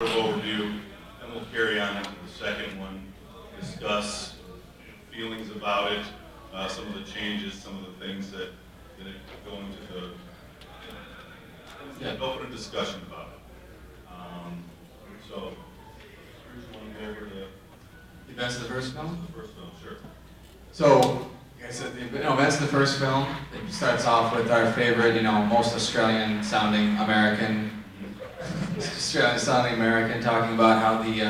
overview, and we'll carry on into the second one, discuss feelings about it, some of the changes, some of the things that go into the open a discussion about it. So, Bruce, want to go over the events of the first film? The first film, sure. So, like I said, the events of the first film, it starts off with our favorite, most Australian-sounding American, talking about how the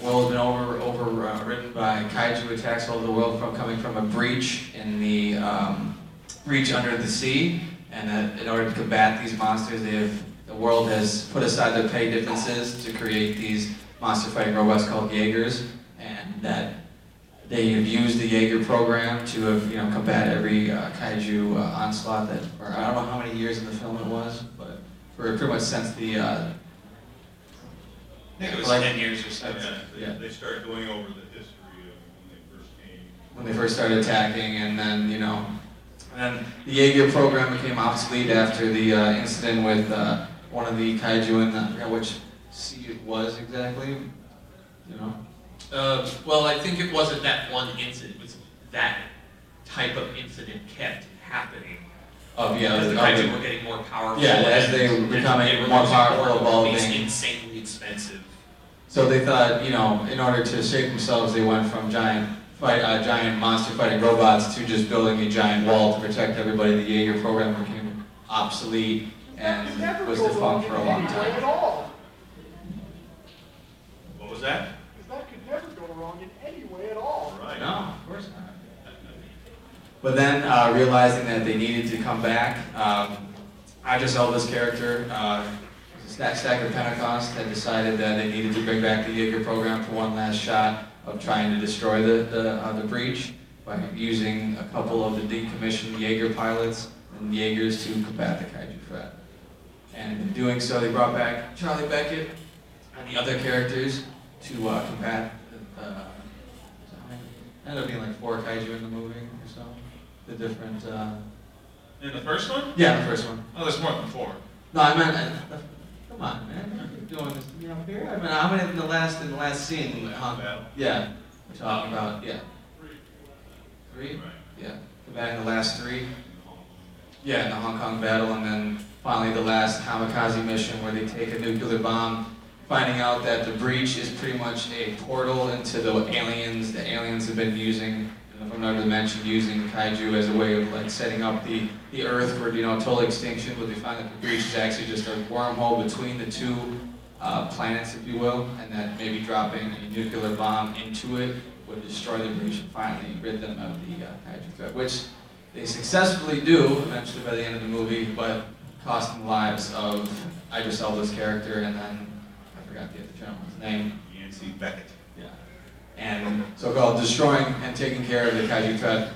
world has been overridden by kaiju attacks all over the world coming from a breach in the breach under the sea, and that in order to combat these monsters, the world has put aside their petty differences to create these monster fighting robots called Jaegers, and that they have used the Jaeger program to have, combat every kaiju onslaught or I don't know how many years in the film it was, but for pretty much since the I think it was 10 years or so. They started going over the history of when they first started attacking, and then and then the Jaeger program became obsolete after the incident with one of the kaiju in I forgot which sea it was exactly. Well, I think it wasn't that one incident. It was that type of incident kept happening. Oh yeah, because the kaiju were getting more powerful. Yeah, as they were becoming more powerful, evolving. Insanely expensive. So they thought, in order to save themselves, they went from giant monster fighting robots to just building a giant wall to protect everybody. The Jaeger program became obsolete and was defunct for a long time. What was that? That could never go wrong in any way at all. Right. No, of course not. But then, realizing that they needed to come back, Idris Elba's character, Stack of Pentecost, had decided that they needed to bring back the Jaeger program for one last shot of trying to destroy the breach by using a couple of the decommissioned Jaeger pilots and Jaegers to combat the kaiju threat. And in doing so, they brought back Charlie Beckett and the other characters to combat. Ended up being like 4 kaiju in the movie or so. The different. In the first one? Yeah, the first one. Oh, there's more than 4. No, I meant. Come on, man. You're doing this to me up here. I mean, how many in the last scene? Yeah, we're talking about. Yeah. 3. Right. Yeah. Combating the last 3. Yeah, in the Hong Kong battle, and then finally the last kamikaze mission where they take a nuclear bomb, finding out that the breach is pretty much a portal into the aliens. The aliens have been using, from another dimension, using kaiju as a way of setting up the Earth for total extinction. But they find that the breach is actually just a wormhole between the 2 planets, if you will, and that maybe dropping a nuclear bomb into it would destroy the breach and finally rid them of the kaiju threat, which they successfully do eventually by the end of the movie, but costing the lives of Idris Elba's character and then I forgot the other gentleman's name. Yancey Beckett. Yeah. And so-called destroying and taking care of the kaiju threat,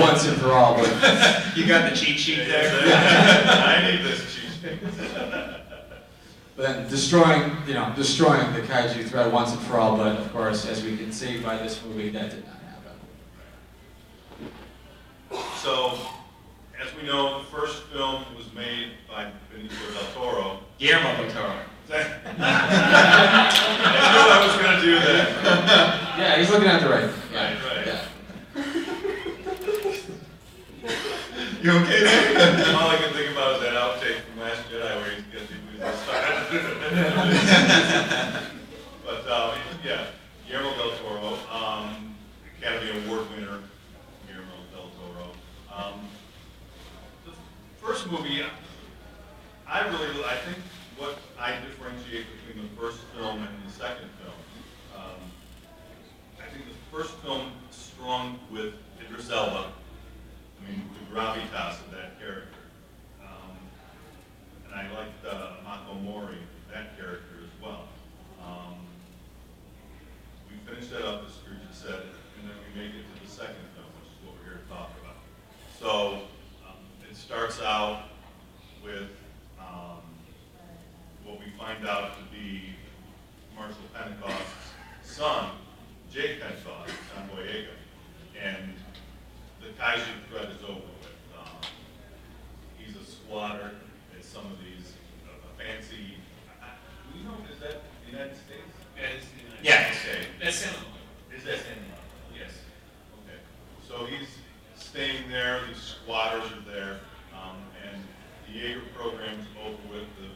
once and for all. But you got the cheat sheet there. I need this cheat sheet. But then destroying the kaiju threat once and for all. But of course, as we can see by this movie, that did not happen. So, as we know, the first film was made by Benicio del Toro. Guillermo del Toro. I knew I was going to do that. Yeah, he's looking at the right. Right. Yeah. You okay there? All I can think about is that outtake from Last Jedi where he gets his But yeah, Guillermo del Toro, Academy Award winner, Guillermo del Toro. The first movie, I think what I differentiate between the first film and the second film. I think the first film is strong with Idris Elba. I mean, the gravitas of that character. And I liked Mako Mori, that character as well. We finished that up, as Scrooge just said, and then we make it to the second film, which is what we're here to talk about. So it starts out with what we find out to be Marshall Pentecost's son, Jake Pentecost, John Boyega, and the kaiju threat is over with. He's a squatter at some of these fancy That's Santa. Is that San Diego? Yes. Okay. So he's staying there, the squatters are there, and the Jaeger program's over with, the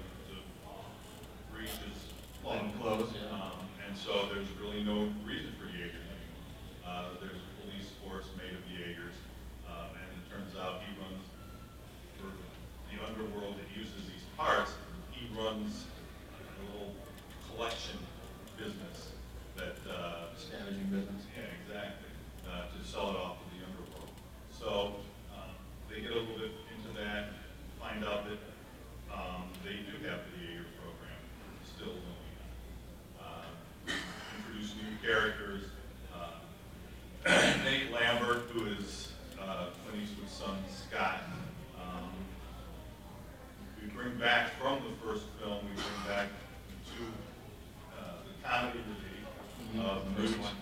breach is Closed, yeah. and so there's really no reason for Jaegers anymore. There's a police force made of Jaegers, and it turns out he runs, for the underworld that uses these parts, he runs a little collection business that, Scavenging business. yeah, exactly, to sell it off to the underworld. So they get a little bit into that, find out that they do have the Jaeger program still going on. Introduce new characters. Nate Lambert, who is Clint Eastwood's son, Scott. We bring back from the first film, we bring back the comedy relief of First one.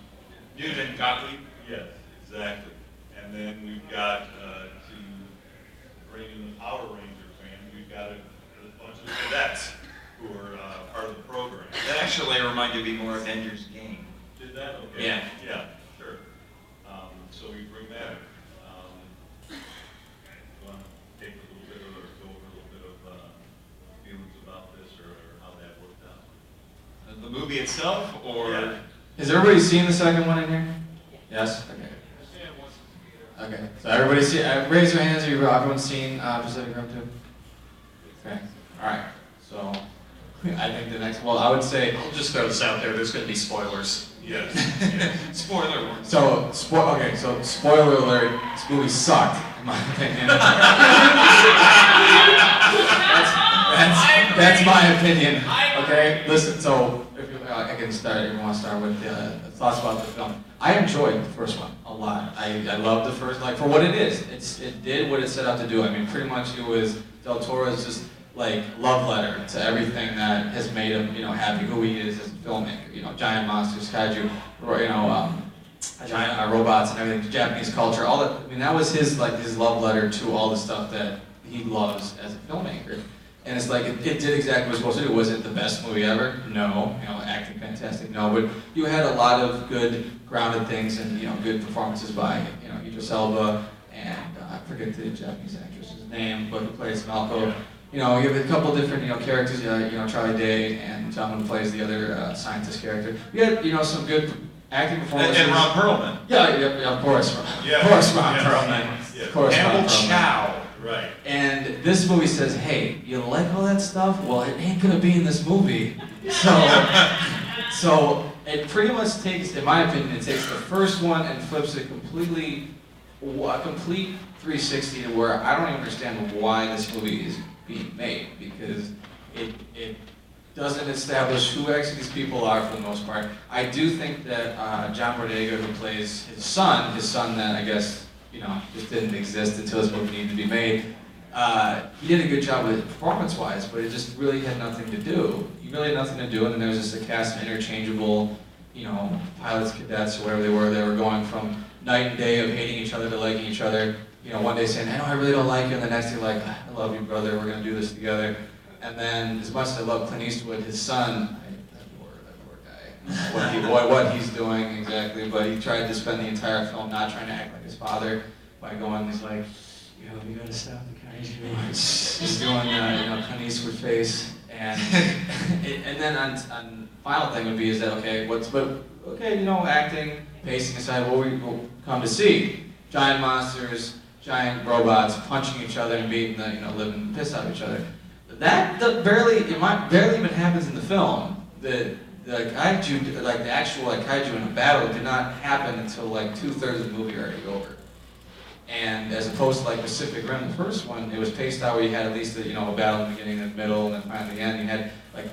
Newton Gottlieb. Yes, exactly. And then we've got, to bring in the Power Ranger fan, we've got a bunch of cadets who are part of the program. That actually reminded me more of Ender's Game. Did that? Okay. Yeah. Yeah, sure. So we bring that in. Want to take a little bit of, or go over a little bit of feelings about this, or how that worked out? The movie itself, or? Yeah. Has everybody seen the second one in here? Yes? Okay. Okay. So everybody see, raise your hands if everyone's seen Pacific Rim 2? Okay. Alright. So I think the next, well, I would say, I'll just throw this out there. There's going to be spoilers. Yes. Yes. Spoiler warning. so, okay, so spoiler alert, this movie sucked, in my opinion. That's my opinion. Okay, listen. So, if you, I can start. If you want to start with thoughts about the film. I enjoyed the first one a lot. I loved the first, like for what it is. It did what it set out to do. I mean, pretty much it was Del Toro's just like love letter to everything that has made him, happy who he is as a filmmaker. Giant monsters, kaiju, giant robots and everything, Japanese culture, all that. I mean, that was his love letter to all the stuff that he loves as a filmmaker. And it's like, it did exactly what it was supposed to do. Was it the best movie ever? No. Acting fantastic? No. But you had a lot of good, grounded things and, good performances by, Idris Elba and I forget the Japanese actress's name, but who plays Malco. You have a couple different, characters, Charlie Day and someone who plays the other scientist character. We had, some good acting performances. And Ron Perlman. Yeah, of course. Yeah. Of course, Ron Yes. Perlman. Yeah. Of course, Ron Hannibal Perlman. Chow. Right. And this movie says, hey, you like all that stuff? Well, it ain't gonna be in this movie. So it pretty much takes, in my opinion, it takes the first one and flips it completely, a complete 360 to where I don't even understand why this movie is being made, because it doesn't establish who actually these people are for the most part. I do think that John Boyega, who plays his son that I guess just didn't exist until this movie needed to be made. He did a good job with it performance-wise, but it just really had nothing to do. He really had nothing to do, and then there was just a cast of interchangeable, pilots, cadets, or whatever they were. They were going from night and day of hating each other to liking each other. One day saying, I really don't like you, and the next day like, I love you, brother, we're gonna do this together. And then, as much as I love Clint Eastwood, his son, that poor guy, what he's doing exactly, but he tried to spend the entire film not trying to act like his father by going, he's like, we gotta stop the kaiju. He's doing, Clint Eastwood face, and and then on final thing would be is that acting, pacing aside, what we'll come to see, giant monsters, giant robots punching each other and beating the living piss out of each other. That barely even happens in the film. The kaiju, like the actual kaiju in a battle, did not happen until like 2/3 of the movie already over. And as opposed to like Pacific Rim, the first one, it was paced out where you had at least a battle in the beginning and the middle, and then finally the end. You had like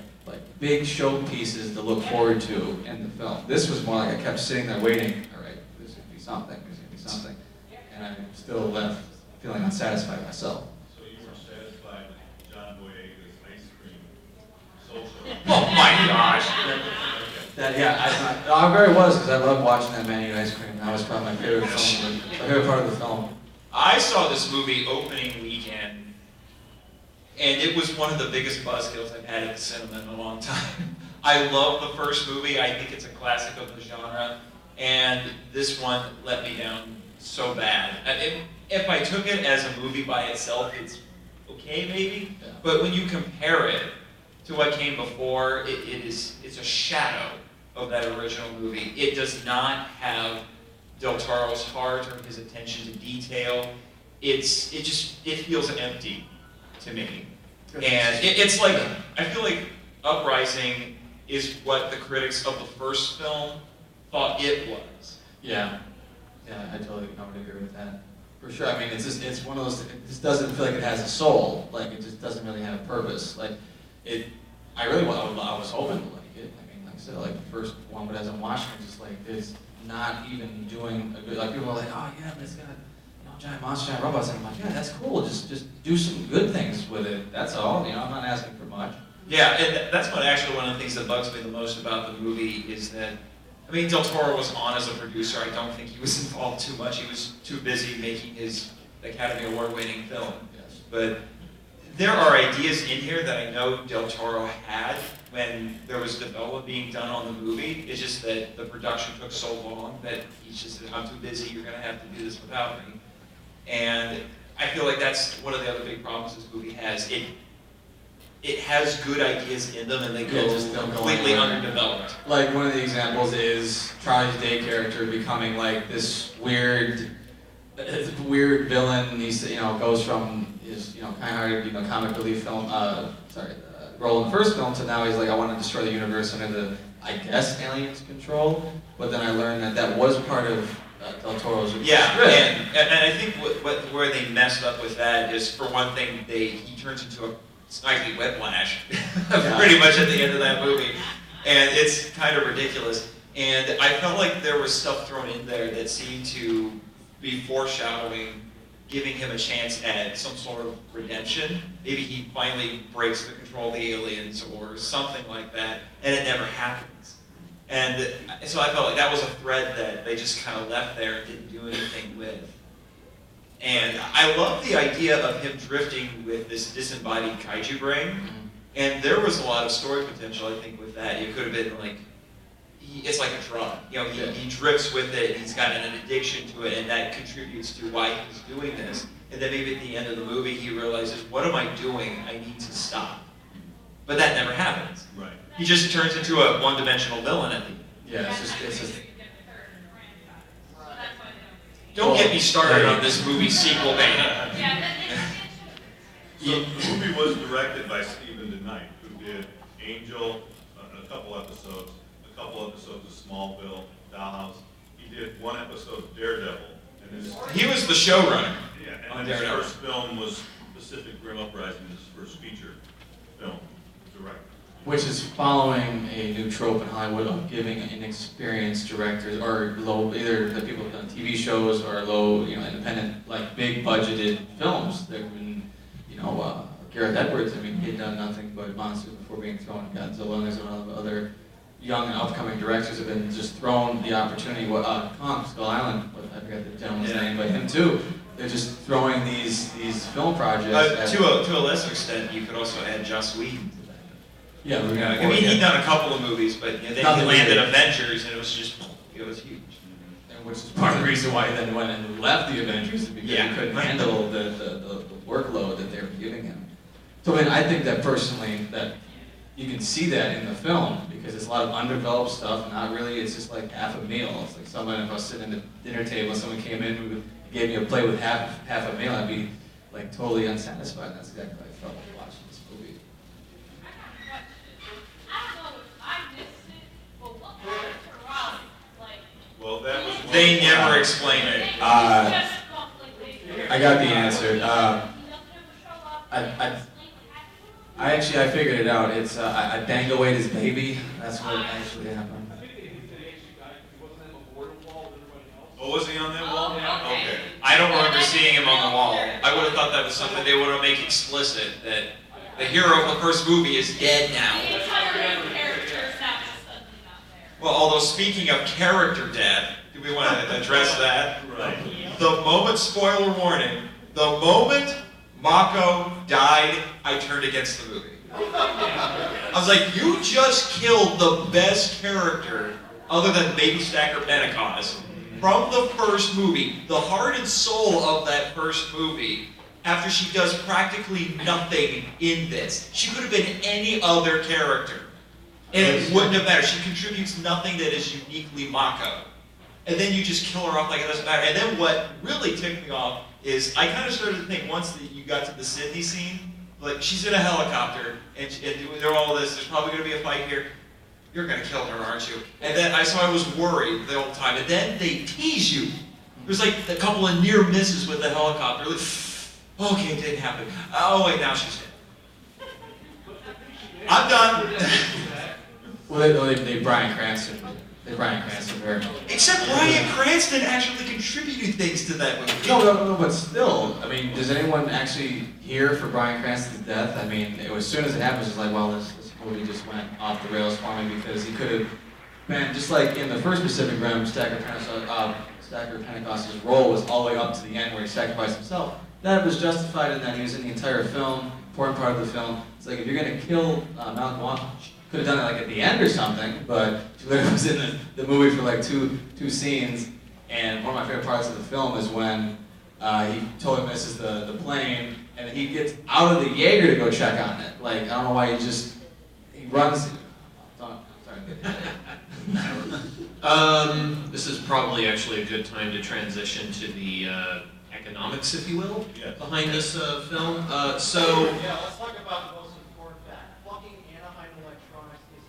big showpieces to look forward to in the film. This was more like I kept sitting there waiting. All right, there's gonna be something. There's gonna be something, and I'm still left feeling unsatisfied myself. So you were satisfied with John Boyega's ice cream social? Oh my gosh. I very was, because I love watching that man eat ice cream. That was probably my favorite film, my favorite part of the film. I saw this movie opening weekend, and it was one of the biggest buzzkills I've had at the cinema in a long time. I love the first movie. I think it's a classic of the genre. And this one let me down so bad. If I took it as a movie by itself, it's okay maybe. Yeah. But when you compare it to what came before, it's a shadow of that original movie. It does not have Del Toro's heart or his attention to detail. It feels empty to me. And it's like, I feel like Uprising is what the critics of the first film thought it was. Yeah, I totally would agree with that. For sure. I mean, it's one of those. It just doesn't feel like it has a soul. Like it just doesn't really have a purpose. Like it. I was hoping to like it. I mean, like I said, like the first one, but as I'm watching it, just like it's not even doing a good. Like people are like, oh yeah, but it's got giant monster, giant robots. And I'm like, yeah, that's cool. Just do some good things with it. That's all. I'm not asking for much. Yeah, and that's actually one of the things that bugs me the most about the movie is that, I mean, Del Toro was on as a producer. I don't think he was involved too much. He was too busy making his Academy Award-winning film. Yes. But there are ideas in here that I know Del Toro had when there was development being done on the movie. It's just that the production took so long that he's just said, I'm too busy, you're going to have to do this without me. And I feel like that's one of the other big problems this movie has. It has good ideas in them and they go just don't go completely anywhere. underdeveloped. Like one of the examples is Charlie's Day character becoming like this weird villain. He goes from his kind-hearted comic relief film role in the first film to now he's like, I want to destroy the universe under the aliens' control. But then I learned that was part of Del Toro's script. And I think where they messed up with that is, for one thing, he turns into a Snidely Whiplash pretty much at the end of that movie, and it's kind of ridiculous. And I felt like there was stuff thrown in there that seemed to be foreshadowing, giving him a chance at some sort of redemption. Maybe he finally breaks the control of the aliens or something like that, and it never happens. And so I felt like that was a thread that they just kind of left there and didn't do anything with. And I love the idea of him drifting with this disembodied kaiju brain. And there was a lot of story potential, I think, with that. It could have been like, it's like a drug. He drifts with it, he's got an addiction to it, and that contributes to why he's doing this. And then maybe at the end of the movie, he realizes, what am I doing? I need to stop. But that never happens. Right. He just turns into a one-dimensional villain at the end. Yeah, it's just. Don't get me started on this movie sequel mania. So the movie was directed by Stephen DeKnight, who did Angel, a couple episodes of Smallville, Dollhouse. He did one episode of Daredevil. And He was the showrunner. and his first film was Pacific Rim Uprising, his first feature film directed. Which is following a new trope in Hollywood of giving inexperienced directors, or either the people who've done TV shows or independent, like big budgeted films. There have been, Gareth Edwards. I mean, he had done nothing but monsters before being thrown. Godzilla, and there's a lot of other young and upcoming directors have been just thrown the opportunity. Kong, Skull Island, I forgot the gentleman's name, but him too. They're just throwing these film projects. To a lesser extent, you could also add Joss Whedon. Yeah, I mean, he'd done a couple of movies, but then he landed Avengers, and it was huge. And which is part of the reason why he then went and left the Avengers, because he couldn't handle the workload that they were giving him. So I think that personally, that you can see that in the film, because it's a lot of undeveloped stuff, not really, it's just like half a meal. It's like someone, if I was sitting at the dinner table and someone came in who gave me a plate with half a meal, I'd be like totally unsatisfied. That's exactly what I felt like watching this movie. Well, that was They never explain it. I got the answer. I figured it out. It's I banged away his baby. That's what actually happened. Oh, was he on that wall? Okay. I don't remember seeing him on the wall. I would have thought that was something they want to make explicit, that the hero of the first movie is dead now. Well, although speaking of character death, do we want to address that? Right. The moment, spoiler warning, the moment Mako died, I turned against the movie. I was like, you just killed the best character, other than maybe Stacker Pentecost, from the first movie, the heart and soul of that first movie, after she does practically nothing in this. She could have been any other character, and it wouldn't have mattered. She contributes nothing that is uniquely Mako. And then you just kill her off like it doesn't matter. And then what really ticked me off is I kind of started to think once that you got to the Sydney scene, like she's in a helicopter and they're all this, there's probably going to be a fight here. You're going to kill her, aren't you? And then I was worried the whole time. And then they tease you. There's like a couple of near misses with the helicopter. Like, okay, it didn't happen. Oh wait, now she's dead. I'm done. Well, they Bryan Cranston. They Bryan Cranston very much. Except Bryan Cranston actually contributed things to that movie. No, but still, I mean, does anyone actually hear for Bryan Cranston's death? I mean, as soon as it happens, it's like, well, this movie just went off the rails for me because he could have been, just like in the first Pacific Rim, Stacker Pentecost's role was all the way up to the end where he sacrificed himself. That was justified in that he was in the entire film, important part of the film. It's like, if you're going to kill Malcolm Watch, could have done it like at the end or something, but she literally was in the movie for like two scenes, and one of my favorite parts of the film is when he totally misses the plane, and he gets out of the Jaeger to go check on it. Like, I don't know why he runs. This is probably actually a good time to transition to the economics, if you will, behind this film. Yeah, let's talk about the most important fact. Fucking Anaheim Electronics is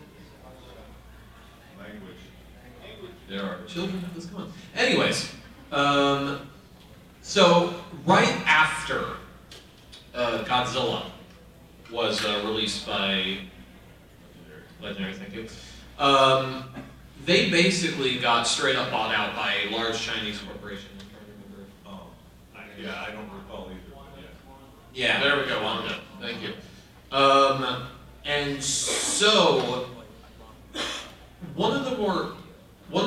Language. There are children of this con. Anyways, so right after Godzilla was released by Legendary, thank you. They basically got straight up bought out by a large Chinese corporation. Yeah, I don't recall either. Yeah. There we go, well done. Thank you. And so, one of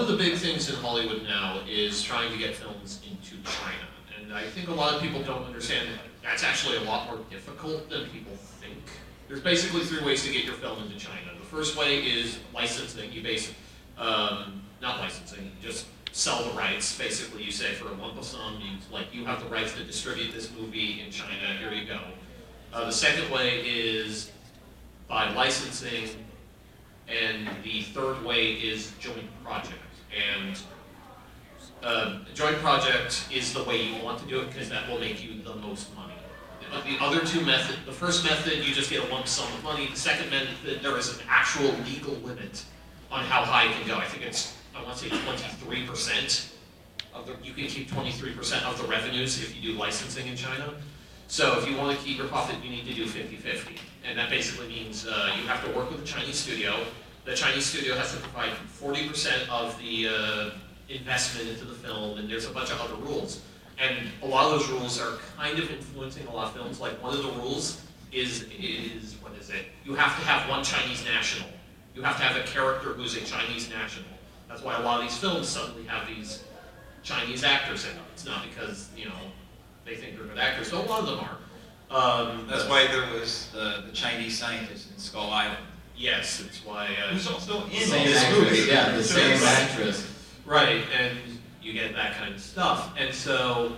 the big things in Hollywood now is trying to get films into China. And I think a lot of people don't understand that that's actually a lot more difficult than people think. There's basically 3 ways to get your film into China. The first way is licensing. You not licensing, you just sell the rights. Basically, you say for a lump sum, you have the rights to distribute this movie in China. Here you go. The second way is by licensing, and the third way is joint project. And joint project is the way you want to do it because that will make you the most money. The other two methods, the first method, you just get a lump sum of money. The second method, there is an actual legal limit on how high it can go. I think I want to say 23% you can keep 23% of the revenues if you do licensing in China. So if you want to keep your profit, you need to do 50-50. And that basically means you have to work with a Chinese studio. The Chinese studio has to provide 40% of the investment into the film, and there's a bunch of other rules. And a lot of those rules are kind of influencing a lot of films. Like one of the rules is what is it? You have to have one Chinese national. You have to have a character who's a Chinese national. That's why a lot of these films suddenly have these Chinese actors in them. It's not because, they think they're good actors. So a lot of them are. That's why there was the Chinese scientist in Skull Island. Yes, it's why. Who's also in This this movie. Yeah, the same actress. Right, and you get that kind of stuff. And so,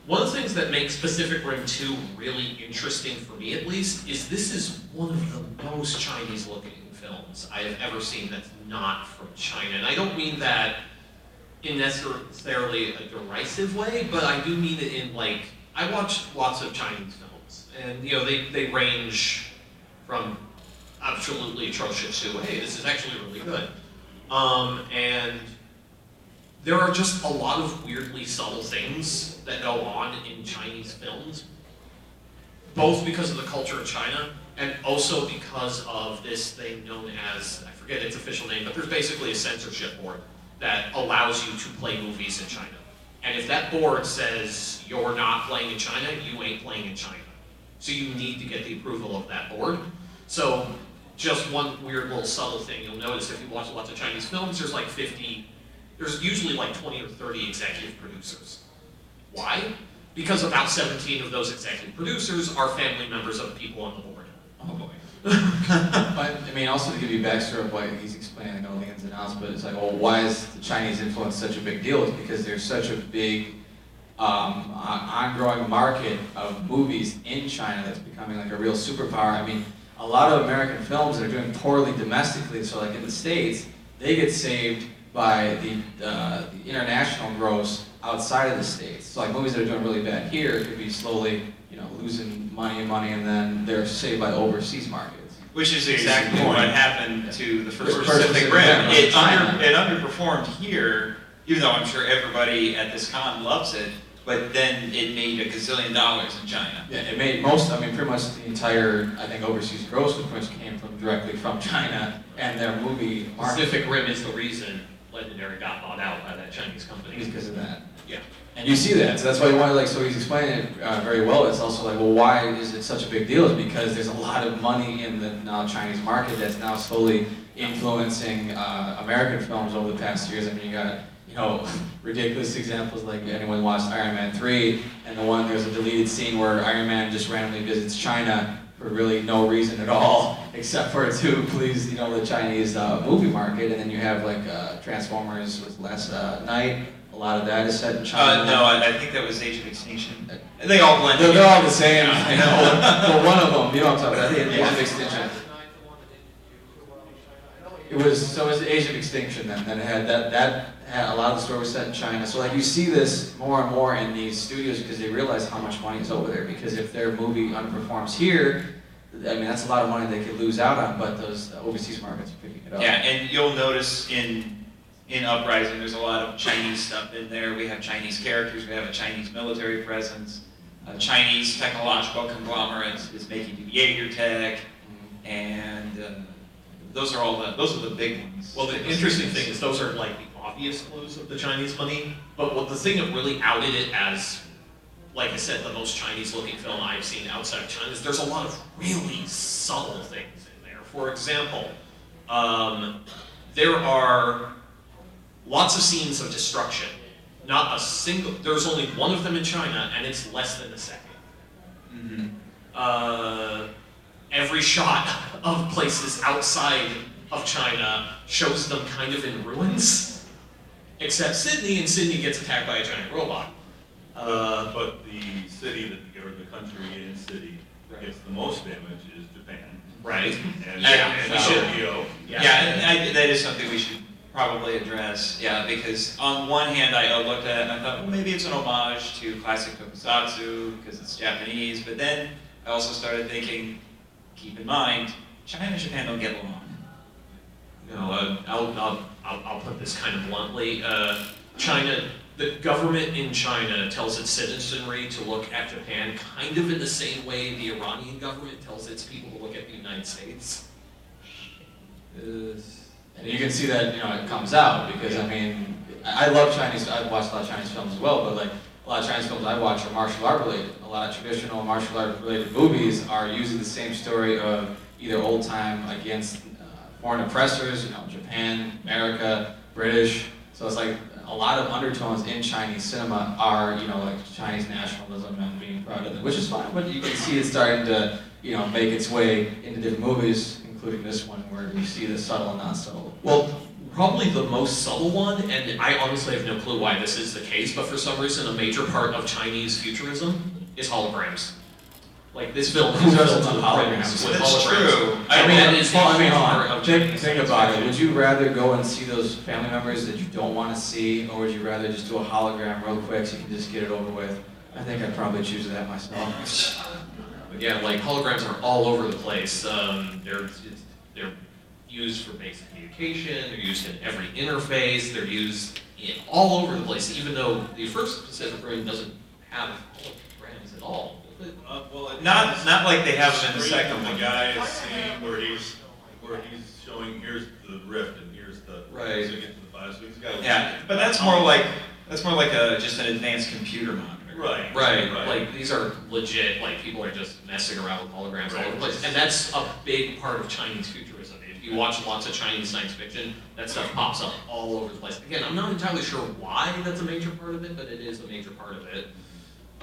one of the things that makes Pacific Rim 2 really interesting, for me at least, is this is one of the most Chinese-looking films I have ever seen that's not from China. And I don't mean that in necessarily a derisive way, but I do mean it in I watch lots of Chinese films, and they range from absolutely atrocious to, hey, this is actually really good. And there are just a lot of weirdly subtle things that go on in Chinese films, both because of the culture of China, and also because of this thing known as, I forget its official name, but there's basically a censorship board that allows you to play movies in China. And if that board says you're not playing in China, you ain't playing in China. So you need to get the approval of that board. So just one weird little subtle thing you'll notice if you watch lots of Chinese films, there's usually 20 or 30 executive producers. Why? Because about 17 of those executive producers are family members of the people on the board. Oh boy. But, I mean, also to give you backstory of why he's explaining all the ins and outs, but it's like, well, why is the Chinese influence such a big deal? It's because there's such a big ongoing market of movies in China that's becoming like a real superpower. I mean, a lot of American films that are doing poorly domestically, so like in the States, they get saved by the international gross outside of the States. So like movies that are doing really bad here could be slowly, losing money, and then they're saved by overseas markets. Which is exactly what happened to the first First Pacific Pacific Rim. Rim, It China. underperformed here, even though I'm sure everybody at this con loves it, but then it made $1 gazillion in China. Yeah, it made pretty much the entire, I think, overseas gross, which came directly from China, and their movie market Pacific Rim is the reason Legendary got bought out by that Chinese company. is because of that. Yeah. And you see that, so that's why you want so he's explaining it very well. It's also like, well, why is it such a big deal? It's because there's a lot of money in the now Chinese market that's now slowly influencing American films over the past years. I mean, you got, ridiculous examples like anyone watched Iron Man 3, and there's a deleted scene where Iron Man just randomly visits China for really no reason at all, except for to please, the Chinese movie market. And then you have like Transformers was last night. A lot of that is set in China. No, I think that was Age of Extinction. They all blend They're together. all the same. I know. But one of them, I'm talking about, the Age of Extinction. It was the Age of Extinction then. Then it had that had a lot of the story was set in China. So like you see this more and more in these studios because they realize how much money is over there. Because if their movie underperforms here, I mean that's a lot of money they could lose out on. But those overseas markets are picking it up. Yeah, and you'll notice in Uprising, there's a lot of Chinese stuff in there. We have Chinese characters, we have a Chinese military presence, a Chinese technological conglomerate is making new Jaeger tech, and those are the big ones. Well, the interesting thing is those are like the obvious clues of the Chinese money, but the thing that really outed it as, like I said, the most Chinese-looking film I've seen outside of China is there's a lot of really subtle things in there. For example, there are lots of scenes of destruction. There's only one of them in China, and it's less than a second. Mm-hmm. Every shot of places outside of China shows them kind of in ruins, except Sydney, and Sydney gets attacked by a giant robot. But the city or the country in city that gets the most damage is Japan. Right. And Yeah. Tokyo. Yeah, that is something we should probably address. Yeah, because on one hand, I looked at it and I thought, well, maybe it's an homage to classic tokusatsu because it's Japanese. But then I also started thinking, keep in mind, China and Japan don't get along. I'll put this kind of bluntly. The government in China tells its citizenry to look at Japan kind of in the same way the Iranian government tells its people to look at the United States. And you can see that, it comes out because, I mean, I love Chinese, I've watched a lot of Chinese films as well, but like a lot of Chinese films I watch are martial art related. A lot of traditional martial art related movies are using the same story of either old time against foreign oppressors, Japan, America, British. So it's like a lot of undertones in Chinese cinema are, like Chinese nationalism and being proud of it, which is fine, but you can see it starting to, make its way into different movies, including this one where you see the subtle and not subtle. Well, probably the most subtle one, and I honestly have no clue why this is the case, but for some reason a major part of Chinese futurism is holograms. Like this film Who is doesn't built to the love premise holograms? with That's holograms. true. I mean, that is a huge part of Chinese Think science about it. fiction. Would you rather go and see those family members that you don't want to see, or would you rather just do a hologram real quick so you can just get it over with? I think I'd probably choose that myself. But yeah, like holograms are all over the place. They're used for basic communication. They're used in every interface. They're used all over the place. Even though the first Pacific Rim doesn't have holograms at all. Not like they have them in the second The one. guy is seeing where he's showing here's the rift and here's the Right. to get to the file. So he's got Yeah, but that's more like just an advanced computer monitor. right. Like these are legit. Like people are just messing around with holograms all over the place, Right. and that's a big part of Chinese futurism. If you watch lots of Chinese science fiction, that stuff pops up all over the place. Again, I'm not entirely sure why that's a major part of it, but it is a major part of it.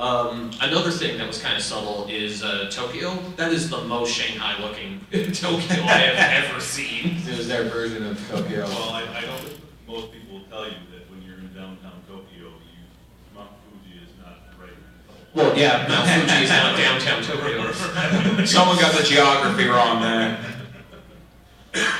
Another thing that was kind of subtle is Tokyo. That is the most Shanghai-looking Tokyo I have ever seen. It was their version of Tokyo. Well, I know that most people will tell you that when you're in downtown Tokyo, Mount Fuji is not right. Well, yeah, Mount Fuji is not downtown Tokyo. Someone got the geography wrong there.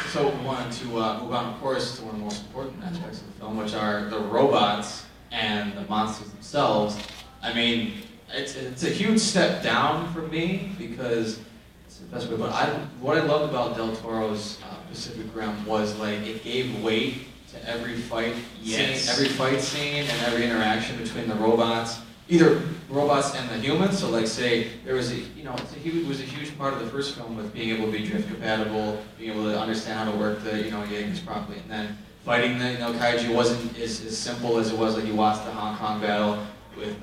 So we wanted to move on, of course, to one of the most important aspects of the film, which are the robots and the monsters themselves. I mean, it's a huge step down for me because it's the best way. But what I loved about Del Toro's Pacific Rim was like it gave weight to every fight scene and every interaction between the robots, either robots and the humans. So like say there was it was a huge part of the first film with being able to be drift compatible, being able to understand how to work the Jaegers properly, and then fighting the kaiju wasn't as simple as it was like you watched the Hong Kong battle with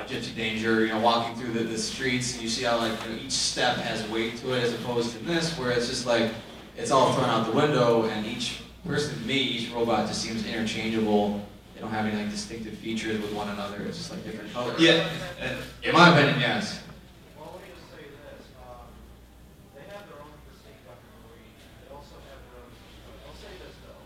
Gypsy Danger, walking through the streets, and you see how like each step has weight to it, as opposed to this, where it's just like it's all thrown out the window, and each person, each robot just seems interchangeable. They don't have any like distinctive features with one another. It's just like different colors. Yeah. In my opinion, yes. Well, let me just say this. They have their own distinct weaponry. They also have their own. I'll say this though.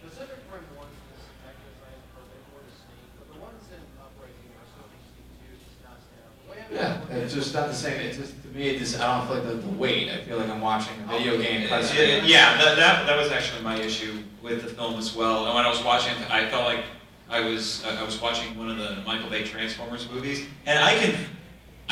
Pacific Rim 1 is mech design perfect or distinct, but the ones in Uprising are so distinct too. It's not stand. Yeah, it's just not the same. It's just to me, I don't feel like the weight. I feel like I'm watching a video game. Yeah, that was actually my issue with the film as well. And when I was watching it, I felt like I was watching one of the Michael Bay Transformers movies, and I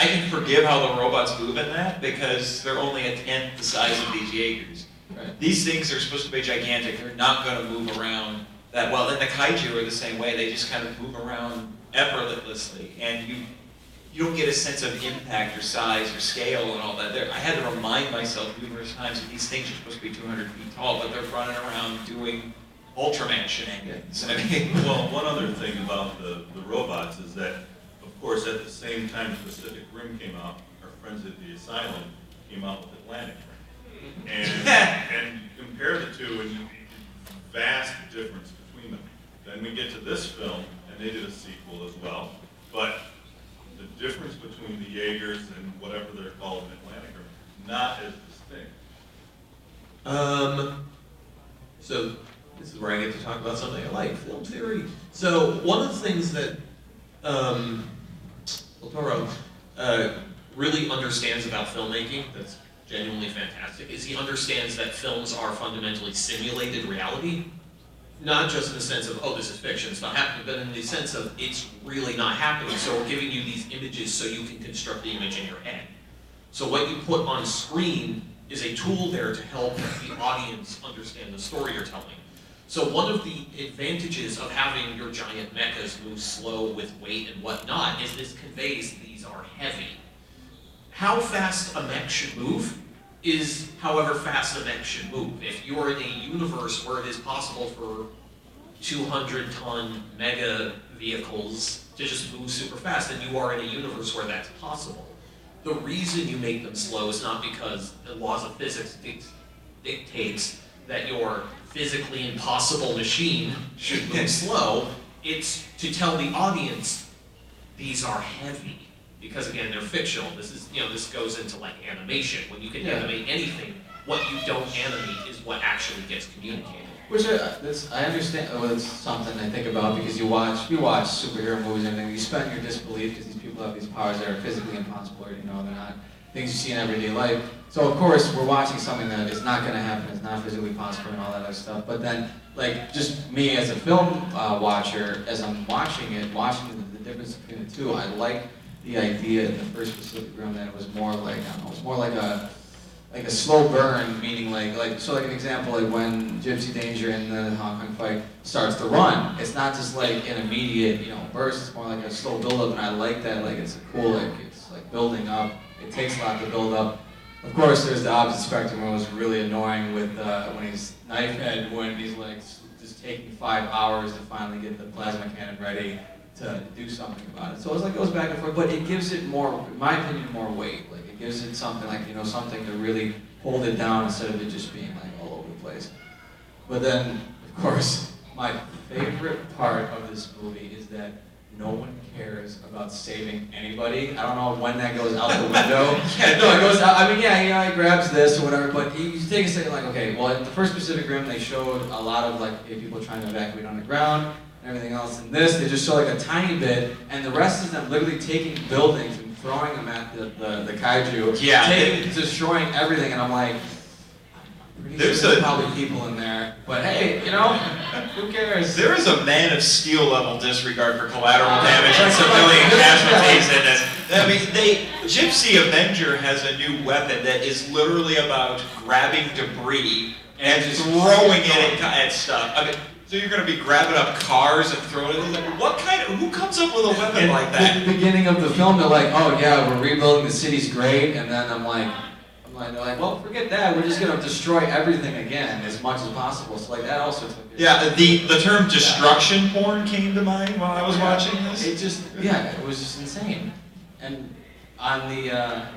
can forgive how the robots move in that because they're only a tenth the size of these Jaegers. Right. These things are supposed to be gigantic. They're not going to move around that well. And the kaiju are the same way. They just kind of move around effortlessly, and you don't get a sense of impact or size or scale and all that. I had to remind myself numerous times that these things are supposed to be 200 feet tall, but they're running around doing Ultraman shenanigans. I mean, Well, one other thing about the robots is that, of course, at the same time Pacific Rim came out, our friends at the Asylum came out with Atlantic Rim. And you compare the two, and vast difference between them. Then we get to this film, and they did a sequel as well, but the difference between the Jaegers and whatever they're called in Atlantic are not as distinct. So this is where I get to talk about something I like, film theory. So one of the things that Del Toro really understands about filmmaking that's genuinely fantastic is he understands that films are fundamentally simulated reality. Not just in the sense of, oh, this is fiction, it's not happening, but in the sense of it's really not happening, so we're giving you these images so you can construct the image in your head. So what you put on screen is a tool there to help the audience understand the story you're telling. So one of the advantages of having your giant mechas move slow with weight and whatnot is this conveys these are heavy. How fast a mech should move is however fast a mech should move. If you're in a universe where it is possible for 200-ton mega vehicles to just move super fast, then you are in a universe where that's possible. The reason you make them slow is not because the laws of physics dictates that your physically impossible machine should move slow. It's to tell the audience these are heavy. Because again, they're fictional. This is, this goes into like animation. When you can animate anything, what you don't animate is what actually gets communicated. Which I understand. Well, it's something I think about because we watch superhero movies and everything. You spend your disbelief because these people have these powers that are physically impossible. They're not things you see in everyday life. So of course we're watching something that is not going to happen. It's not physically possible and all that other stuff. But then, like just me as a film watcher, as I'm watching the difference between the two, I like the idea in the first Pacific Rim that it was more like a slow burn, meaning like an example, like when Gypsy Danger in the Hong Kong fight starts to run, it's not just like an immediate burst. It's more like a slow build up, and I like that. Like it's it's like building up. It takes a lot to build up. Of course, there's the opposite spectrum where it was really annoying with when he's Knifehead, when he's like just taking 5 hours to finally get the plasma cannon ready to do something about it. So it's like it goes back and forth, but it gives it more, in my opinion, more weight. Like it gives it something like, something to really hold it down instead of it just being like all over the place. But then, of course, my favorite part of this movie is that no one cares about saving anybody. I don't know when that goes out the window. Yeah, no, it goes out. I mean, yeah, he grabs this or whatever, but you take a second, like, okay, well, at the first Pacific Rim, they showed a lot of, like, people trying to evacuate on the ground and everything else. In this, they just show, like, a tiny bit, and the rest is them literally taking buildings and throwing them at the kaiju. Yeah. Destroying everything, and I'm like, There's probably people in there, but hey, you know, who cares? There is a Man of Steel level disregard for collateral damage and civilian casualties in this. I mean, Gypsy Avenger has a new weapon that is literally about grabbing debris and throwing it at stuff. I mean, so you're going to be grabbing up cars and throwing it. Like, who comes up with a weapon like that? At the beginning of the film, they're like, oh yeah, we're rebuilding the city's great, and then they're like, well, forget that. We're just gonna destroy everything again as much as possible. So like that also took it. Yeah, the term destruction porn came to mind while I was watching this. It was just insane. And on the I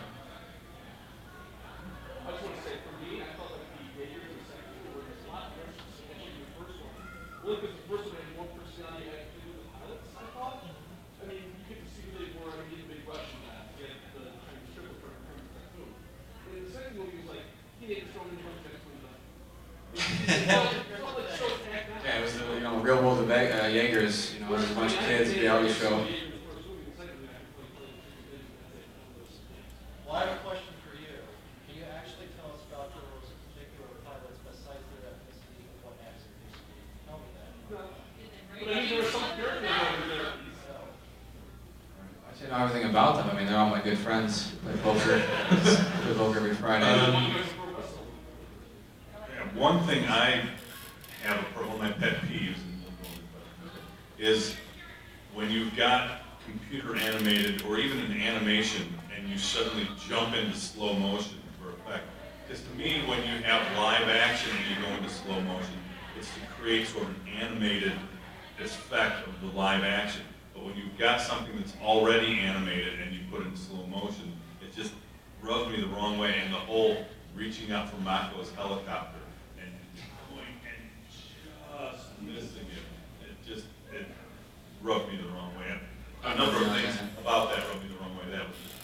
just want to say, for me, I felt like the Jaegers in the second one were a lot better than the first one. Only because the first one had more personality had to do with the pilots, I thought. I mean, you could see who they were. I mean, big rush in that. Get the Chinese triple from the cartoon. And in the second movie, it was like teenagers throwing in front of next window. yeah, it was the Real World of Jaegers. You know, it was a bunch of kids, reality show. Well, I have a question for you. Can you actually tell us about those particular pilots besides their ethnicity and what accent they speak? Tell me that. But I mean, there were some characters over there. I should know everything about them. I mean, they're all my good friends. Play poker. Play poker every Friday. One thing I have, one of my pet peeves is when you've got computer animated or even an animation and you suddenly jump into slow motion for effect. Because to me, when you have live action and you go into slow motion, it's to create sort of an animated effect of the live action. But when you've got something that's already animated and you put it in slow motion, it just rubs me the wrong way. And the whole reaching out for Mako's helicopter and going and just missing it, it rubbed me the wrong way. A number of things about that rubbed me the wrong way. That was just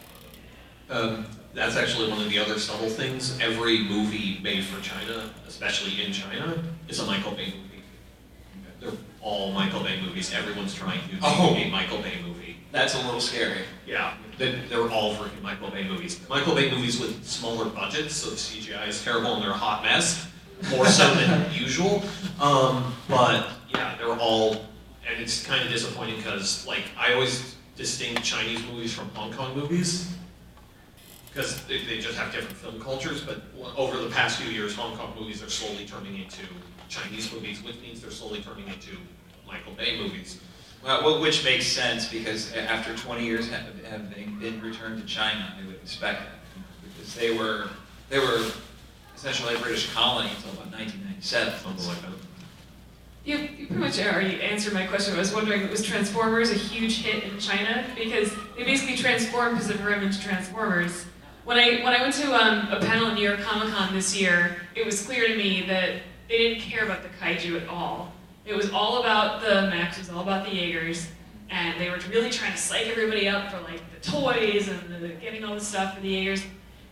one of them. That's actually one of the other subtle things. Every movie made for China, especially in China, is a Michael Bay movie. They're all Michael Bay movies. Everyone's trying to do a Michael Bay movie. That's a little scary. Yeah, they're all freaking Michael Bay movies. Michael Bay movies with smaller budgets, so the CGI is terrible and they're a hot mess, more so than usual. But yeah, they're all, and it's kind of disappointing because like I always distinct Chinese movies from Hong Kong movies because they just have different film cultures. But over the past few years, Hong Kong movies are slowly turning into Chinese movies, which means they're slowly turning into Michael Bay movies. Well, which makes sense because after 20 years having been returned to China, I would expect that because they were essentially a British colony until about 1997, something like that. You pretty much already answered my question. I was wondering, was Transformers a huge hit in China? Because they basically transformed Pacific Rim into Transformers. When I went to a panel in New York Comic Con this year, it was clear to me that they didn't care about the kaiju at all. It was all about the mechs, it was all about the Jaegers, and they were really trying to psych everybody up for like the toys and the getting all the stuff for the Jaegers.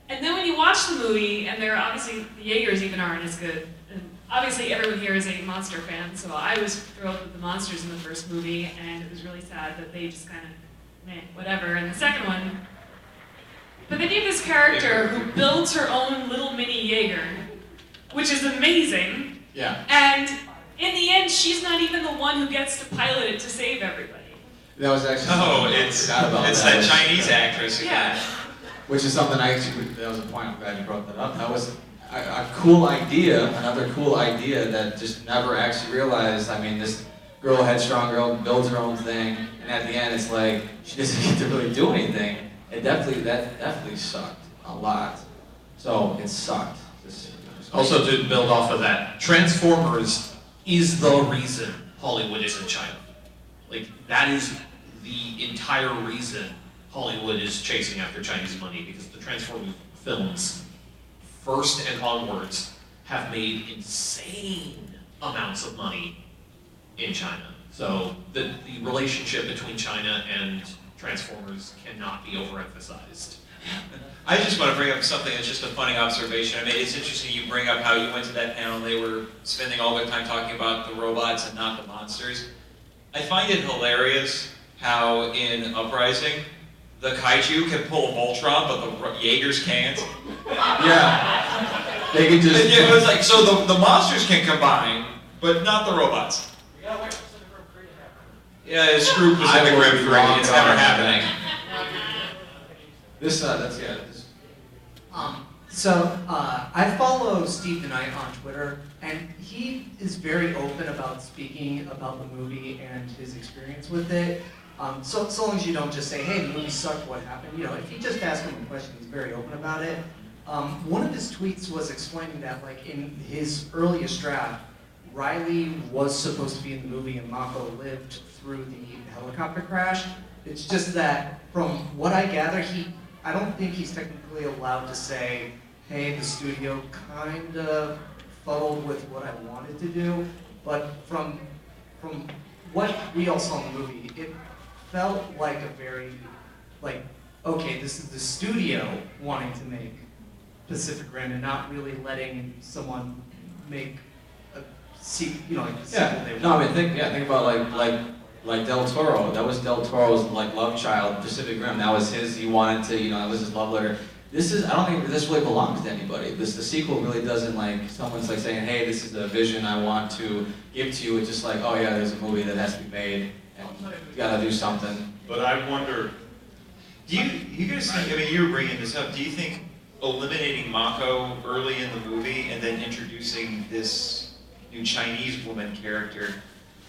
And then when you watch the movie, and they're obviously, the Jaegers even aren't as good. And obviously everyone here is a monster fan, so I was thrilled with the monsters in the first movie, and it was really sad that they just kind of, meh, whatever. And the second one, but they need this character who builds her own little mini Jaeger, which is amazing. Yeah. And in the end, she's not even the one who gets to pilot it to save everybody. That was actually. It's that Chinese actress again. Yeah. Which is something that was a point, I'm glad you brought that up. That was a cool idea, another cool idea that just never actually realized. I mean, this headstrong girl, builds her own thing, and at the end it's like, she doesn't get to really do anything. That definitely sucked a lot. So, it sucked. Also, to build off of that, Transformers is the reason Hollywood is in China. Like, that is the entire reason Hollywood is chasing after Chinese money, because the Transformers films, first and onwards, have made insane amounts of money in China. So the relationship between China and Transformers cannot be overemphasized. I just want to bring up something that's just a funny observation. I mean, it's interesting you bring up how you went to that panel, they were spending all their time talking about the robots and not the monsters. I find it hilarious how in Uprising, the kaiju can pull a Voltron, but the Jaegers can't. Yeah. They can just. It was like, so the monsters can combine, but not the robots. You gotta wait for Pacific Rim 3 to happen. Yeah, screw Pacific I will Rim be 3, long it's gone never on happening. that. This, that's, yeah. This. I follow Steve the Knight on Twitter, and he is very open about speaking about the movie and his experience with it. So long as you don't just say, hey, the movie sucked, what happened? You know, if you just ask him a question, he's very open about it. One of his tweets was explaining that, like, in his earliest draft, Riley was supposed to be in the movie and Mako lived through the helicopter crash. It's just that, from what I gather, I don't think he's technically allowed to say, hey, the studio kind of fuddled with what I wanted to do, but from what we all saw in the movie, it felt like a very, like, okay, this is the studio wanting to make Pacific Rim and not really letting someone make a sequel, you know, like the sequel they No, I want. mean, think about like Del Toro. That was Del Toro's like love child, Pacific Rim. That was his. He wanted to, that was his love letter. I don't think this really belongs to anybody. The sequel really doesn't, like, someone's like saying, hey, this is a vision I want to give to you. It's just like, oh yeah, there's a movie that has to be made, and you gotta do something. But I wonder, Do you guys think, I mean, you were bringing this up, do you think eliminating Mako early in the movie and then introducing this new Chinese woman character,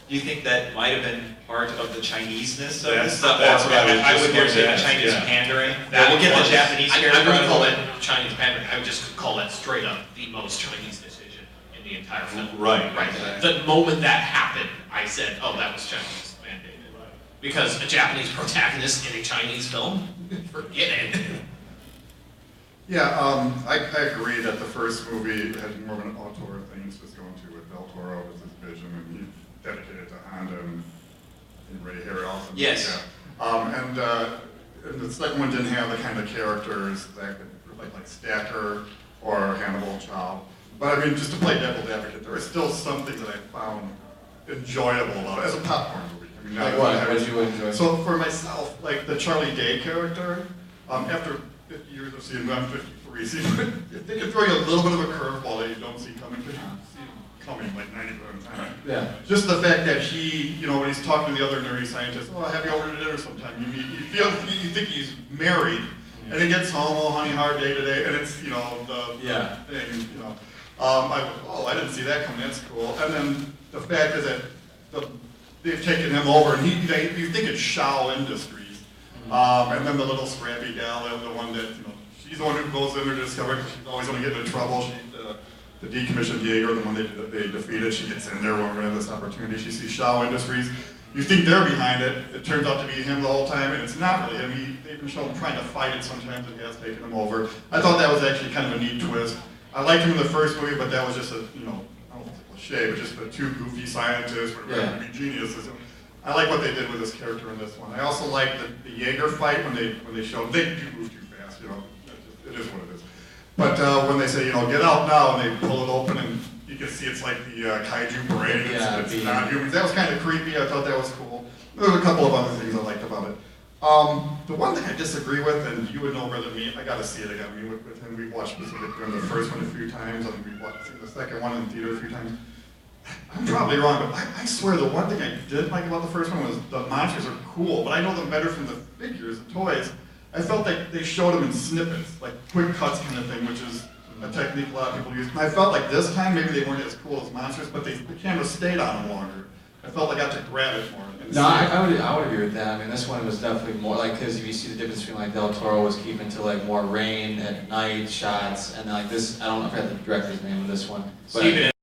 do you think that might have been part of the Chineseness of this stuff? That's what I was I would just dare say going the to Chinese ask, yeah. pandering. We'll get the Japanese I character. wouldn't call it Chinese pandering. I would just call that straight up the most Chinese decision in the entire film. Right. Right. The moment that happened, I said, oh, that was Chinese mandated. Because a Japanese protagonist in a Chinese film, forget it. Yeah, I agree that the first movie had more of an auteur thing it's just going to with Del Toro was his vision, and he dedicated it to Honda and Ray Harryhausen. Yes. Yeah. And the second one didn't have the kind of characters that could, like Stacker or Hannibal Chow. But I mean, just to play devil's advocate, there are still some things that I found enjoyable about it as a popcorn movie. I mean, Like what did you enjoy? So for myself, like the Charlie Day character, after 50 years of seeing him, I'm 53, see, they can throw you a little bit of a curveball that you don't see coming, because you see him coming like 90% of the time. Yeah. Just the fact that he, when he's talking to the other nerdy scientists, oh, I'll have you over to dinner sometime. You think he's married, and he gets home, oh, honey, hard day today, and it's, the Yeah. thing, I didn't see that coming, that's cool. And then the fact is that they've taken him over, and you think it's Shaw Industries. And then the little scrappy gal, the one that, she's the one who goes in there to discover, because she's always going to get into trouble. She's the decommissioned Jaeger, the one they defeated. She gets in there when we have this opportunity. She sees Shaw Industries. You think they're behind it. It turns out to be him the whole time, and it's not really him. They even show him trying to fight it sometimes, and he has taken him over. I thought that was actually kind of a neat twist. I liked him in the first movie, but that was just I don't know if it's a cliche, but just the two goofy scientists who were to be geniuses. I like what they did with this character in this one. I also like the Jaeger fight when they showed, they do move too fast, it is what it is. But when they say, get out now, and they pull it open, and you can see it's like the kaiju brain, it's not humans. That was kind of creepy, I thought that was cool. There were a couple of other things I liked about it. The one thing I disagree with, and you would know better than me, I gotta see it again. I mean, with him, we watched Pacific Rim, the first one a few times, and we watched the second one in the theater a few times. I'm probably wrong, but I swear the one thing I did like about the first one was the monsters are cool, but I know them better from the figures, the toys. I felt like they showed them in snippets, like quick cuts kind of thing, which is a technique a lot of people use. And I felt like this time, maybe they weren't as cool as monsters, but the camera stayed on them longer. I felt like I got to grab it more. No, I would agree with that. I mean, this one was definitely more like, because if you see the difference between like Del Toro was keeping to like more rain at night shots, and like this, I don't know if I have the director's name of this one, but.